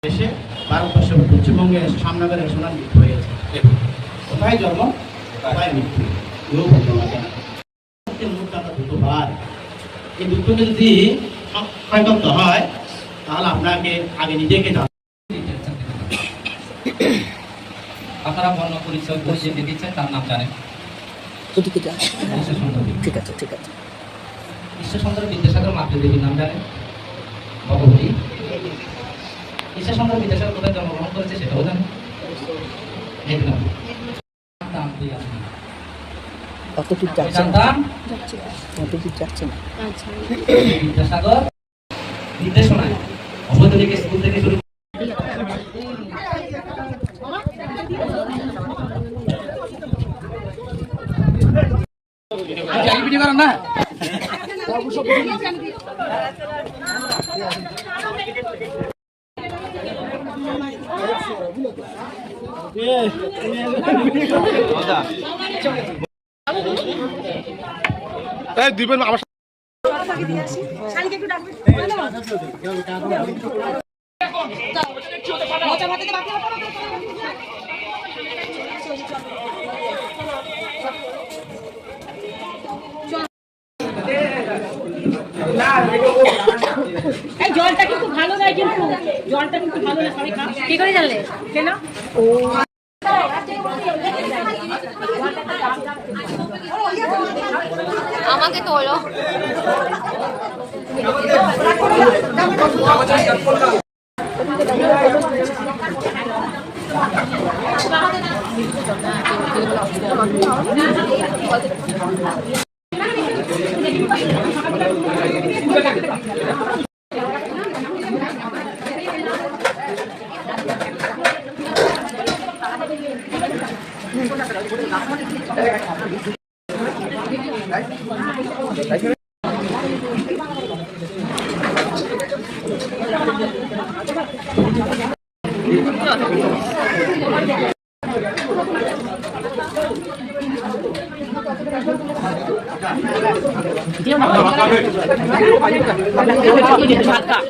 দেশে ভারতবর্ষ পশ্চিমবঙ্গে এসে সামনাগারে সোনার মৃত্যু হয়েছে। কোথায় জন্ম, কোথায় মৃত্যু, কেউ বলতে পারে না। দুটোবার এই দুটোকে যদি সংক্ষয় করতে হয় তাহলে আপনাকে আগে নিজেকে আপনারা বর্ণ পরিচয় পরিচিতি দিচ্ছেন, তার নাম জানেন? ঠিক আছে ঠিক আছে। ঈশ্বরচন্দ্র বিদ্যাসাগর মাতৃদেবীর নাম জানেন? ভগবতী। ঈশ্বরচন্দ্র বিদ্যাসাগর কোথায় জন্মগ্রহণ করেছে সেটাও জানেন? অতটুকু যাচ্ছে না, অতটুকু যাচ্ছে না। বিদ্যাসাগর নির্দেশনায় অবৈতনিক স্কুল থেকে শুরু না দিবেন আমার জলটা কিন্তু ভালো নয়, কিন্তু জলটা কিন্তু ভালো না। কি করে জানলে? কেন আমাকে তোলো।